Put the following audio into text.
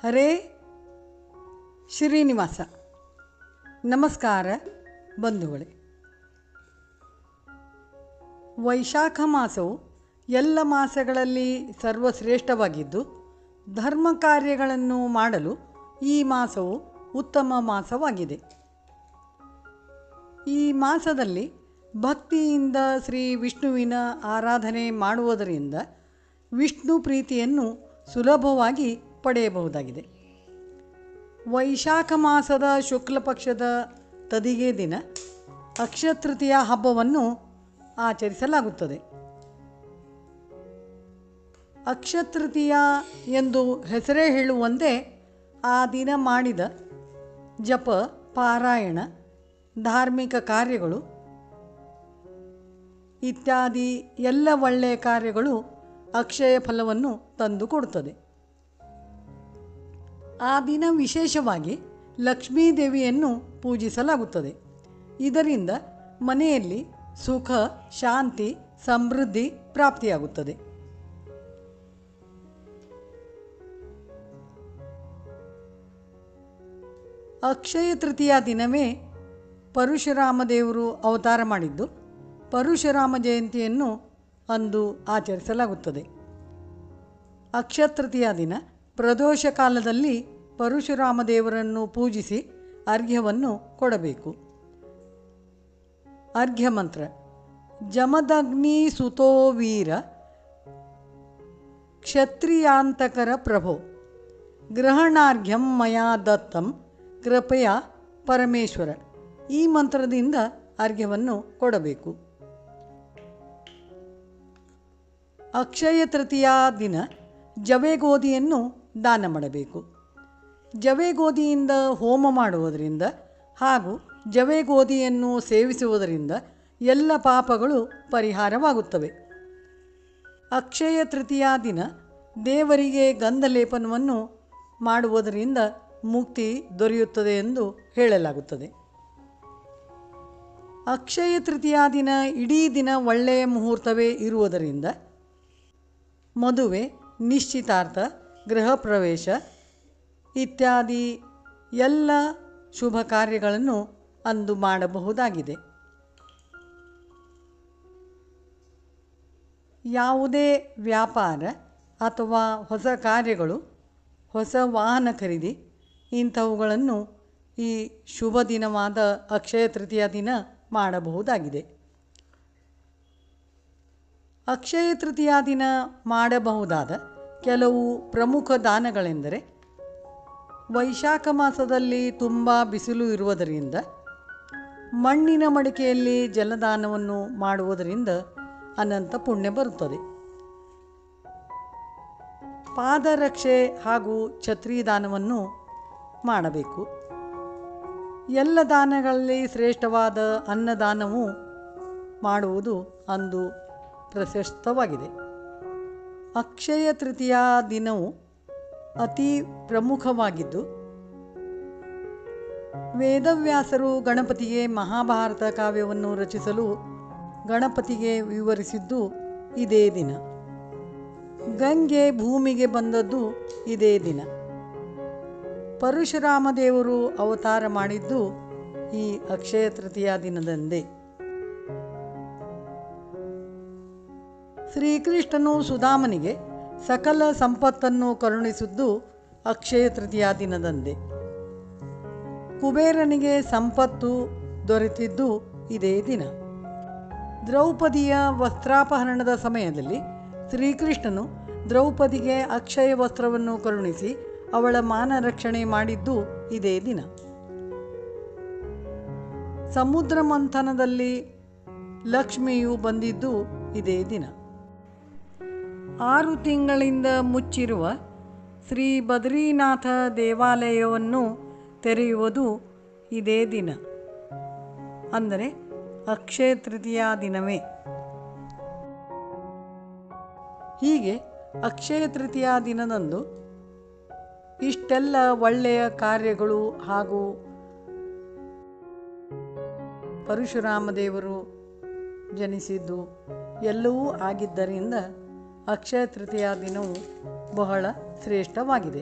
ಹರೇ ಶ್ರೀನಿವಾಸ. ನಮಸ್ಕಾರ ಬಂಧುಗಳೇ. ವೈಶಾಖ ಮಾಸವು ಎಲ್ಲ ಮಾಸಗಳಲ್ಲಿ ಸರ್ವಶ್ರೇಷ್ಠವಾಗಿದ್ದು ಧರ್ಮ ಕಾರ್ಯಗಳನ್ನು ಮಾಡಲು ಈ ಮಾಸವು ಉತ್ತಮ ಮಾಸವಾಗಿದೆ. ಈ ಮಾಸದಲ್ಲಿ ಭಕ್ತಿಯಿಂದ ಶ್ರೀ ವಿಷ್ಣುವಿನ ಆರಾಧನೆ ಮಾಡುವುದರಿಂದ ವಿಷ್ಣು ಪ್ರೀತಿಯನ್ನು ಸುಲಭವಾಗಿ ಪಡೆಯಬಹುದಾಗಿದೆ. ವೈಶಾಖ ಮಾಸದ ಶುಕ್ಲ ಪಕ್ಷದ ತದಿಗೆ ದಿನ ಅಕ್ಷಯತೃತೀಯ ಹಬ್ಬವನ್ನು ಆಚರಿಸಲಾಗುತ್ತದೆ. ಅಕ್ಷಯತೃತೀಯ ಎಂದು ಹೆಸರೇ ಹೇಳುವಂತೆ ಆ ದಿನ ಮಾಡಿದ ಜಪ, ಪಾರಾಯಣ, ಧಾರ್ಮಿಕ ಕಾರ್ಯಗಳು ಇತ್ಯಾದಿ ಎಲ್ಲ ಒಳ್ಳೆಯ ಕಾರ್ಯಗಳು ಅಕ್ಷಯ ಫಲವನ್ನು ತಂದುಕೊಡುತ್ತದೆ. ಆ ದಿನ ವಿಶೇಷವಾಗಿ ಲಕ್ಷ್ಮೀದೇವಿಯನ್ನು ಪೂಜಿಸಲಾಗುತ್ತದೆ. ಇದರಿಂದ ಮನೆಯಲ್ಲಿ ಸುಖ, ಶಾಂತಿ, ಸಮೃದ್ಧಿ ಪ್ರಾಪ್ತಿಯಾಗುತ್ತದೆ. ಅಕ್ಷಯ ತೃತೀಯ ದಿನವೇ ಪರಶುರಾಮ ದೇವರು ಅವತಾರ ಮಾಡಿದ್ದು ಪರಶುರಾಮ ಜಯಂತಿಯನ್ನು ಅಂದು ಆಚರಿಸಲಾಗುತ್ತದೆ. ಅಕ್ಷಯ ತೃತೀಯ ದಿನ ಪ್ರದೋಷ ಕಾಲದಲ್ಲಿ ಪರಶುರಾಮ ದೇವರನ್ನು ಪೂಜಿಸಿ ಅರ್ಘ್ಯವನ್ನು ಕೊಡಬೇಕು. ಅರ್ಘ್ಯ ಮಂತ್ರ: ಜಮದಗ್ನಿ ಸುತೋ ವೀರ ಕ್ಷತ್ರಿಯಾಂತಕರ ಪ್ರಭೋ ಗ್ರಹಣಾರ್ಘ್ಯಂ ಮಯಾ ದತ್ತಂ ಕೃಪೆಯ ಪರಮೇಶ್ವರ. ಈ ಮಂತ್ರದಿಂದ ಅರ್ಘ್ಯವನ್ನು ಕೊಡಬೇಕು. ಅಕ್ಷಯ ತೃತೀಯ ದಿನ ಜವೆಗೋಧಿಯನ್ನು ದಾನ ಮಾಡಬೇಕು. ಜವೆಗೋಧಿಯಿಂದ ಹೋಮ ಮಾಡುವುದರಿಂದ ಹಾಗೂ ಜವೆಗೋಧಿಯನ್ನು ಸೇವಿಸುವುದರಿಂದ ಎಲ್ಲ ಪಾಪಗಳು ಪರಿಹಾರವಾಗುತ್ತವೆ. ಅಕ್ಷಯ ತೃತೀಯ ದಿನ ದೇವರಿಗೆ ಗಂಧಲೇಪನವನ್ನು ಮಾಡುವುದರಿಂದ ಮುಕ್ತಿ ದೊರೆಯುತ್ತದೆ ಎಂದು ಹೇಳಲಾಗುತ್ತದೆ. ಅಕ್ಷಯ ತೃತೀಯ ದಿನ ಇಡೀ ದಿನ ಒಳ್ಳೆಯ ಮುಹೂರ್ತವೇ ಇರುವುದರಿಂದ ಮದುವೆ, ನಿಶ್ಚಿತಾರ್ಥ, ಗೃಹ ಪ್ರವೇಶ ಇತ್ಯಾದಿ ಎಲ್ಲ ಶುಭ ಕಾರ್ಯಗಳನ್ನು ಅಂದು ಮಾಡಬಹುದಾಗಿದೆ. ಯಾವುದೇ ವ್ಯಾಪಾರ ಅಥವಾ ಹೊಸ ಕಾರ್ಯಗಳು, ಹೊಸ ವಾಹನ ಖರೀದಿ ಇಂಥವುಗಳನ್ನು ಈ ಶುಭ ದಿನವಾದ ಅಕ್ಷಯ ತೃತೀಯ ದಿನ ಮಾಡಬಹುದಾಗಿದೆ. ಅಕ್ಷಯ ತೃತೀಯ ದಿನ ಮಾಡಬಹುದಾದ ಕೆಲವು ಪ್ರಮುಖ ದಾನಗಳೆಂದರೆ, ವೈಶಾಖ ಮಾಸದಲ್ಲಿ ತುಂಬ ಬಿಸಿಲು ಇರುವುದರಿಂದ ಮಣ್ಣಿನ ಮಡಿಕೆಯಲ್ಲಿ ಜಲದಾನವನ್ನು ಮಾಡುವುದರಿಂದ ಅನಂತ ಪುಣ್ಯ ಬರುತ್ತದೆ. ಪಾದರಕ್ಷೆ ಹಾಗೂ ಛತ್ರಿ ದಾನವನ್ನು ಮಾಡಬೇಕು. ಎಲ್ಲ ದಾನಗಳಲ್ಲಿ ಶ್ರೇಷ್ಠವಾದ ಅನ್ನದಾನವು ಮಾಡುವುದು ಅಂದು ಪ್ರಶಸ್ತವಾಗಿದೆ. ಅಕ್ಷಯ ತೃತೀಯ ದಿನವು ಅತಿ ಪ್ರಮುಖವಾಗಿದ್ದು ವೇದವ್ಯಾಸರು ಗಣಪತಿಗೆ ಮಹಾಭಾರತ ಕಾವ್ಯವನ್ನು ರಚಿಸಲು ಗಣಪತಿಗೆ ವಿವರಿಸಿದ್ದು ಇದೇ ದಿನ. ಗಂಗೆ ಭೂಮಿಗೆ ಬಂದದ್ದು ಇದೇ ದಿನ. ಪರಶುರಾಮ ದೇವರು ಅವತಾರ ಮಾಡಿದ್ದು ಈ ಅಕ್ಷಯ ತೃತೀಯ ದಿನದಂದೇ. ಶ್ರೀಕೃಷ್ಣನು ಸುಧಾಮನಿಗೆ ಸಕಲ ಸಂಪತ್ತನ್ನು ಕರುಣಿಸಿದ್ದು ಅಕ್ಷಯ ತೃತೀಯ ದಿನದಂದೇ. ಕುಬೇರನಿಗೆ ಸಂಪತ್ತು ದೊರೆತಿದ್ದು ಇದೇ ದಿನ. ದ್ರೌಪದಿಯ ವಸ್ತ್ರಾಪಹರಣದ ಸಮಯದಲ್ಲಿ ಶ್ರೀಕೃಷ್ಣನು ದ್ರೌಪದಿಗೆ ಅಕ್ಷಯ ವಸ್ತ್ರವನ್ನು ಕರುಣಿಸಿ ಅವಳ ಮಾನ ರಕ್ಷಣೆ ಮಾಡಿದ್ದು ಇದೇ ದಿನ. ಸಮುದ್ರ ಮಂಥನದಲ್ಲಿ ಲಕ್ಷ್ಮಿಯು ಬಂದಿದ್ದು ಇದೇ ದಿನ. 6 ತಿಂಗಳಿಂದ ಮುಚ್ಚಿರುವ ಶ್ರೀ ಬದ್ರಿನಾಥ ದೇವಾಲಯವನ್ನು ತೆರೆಯುವುದು ಇದೇ ದಿನ, ಅಂದರೆ ಅಕ್ಷಯ ತೃತೀಯ ದಿನವೇ. ಹೀಗೆ ಅಕ್ಷಯ ತೃತೀಯ ದಿನದಂದು ಇಷ್ಟೆಲ್ಲ ಒಳ್ಳೆಯ ಕಾರ್ಯಗಳು ಹಾಗೂ ಪರಶುರಾಮ ದೇವರು ಜನಿಸಿದ್ದು ಎಲ್ಲವೂ ಆಗಿದ್ದರಿಂದ ಅಕ್ಷಯ ತೃತೀಯ ದಿನವು ಬಹಳ ಶ್ರೇಷ್ಠವಾಗಿದೆ.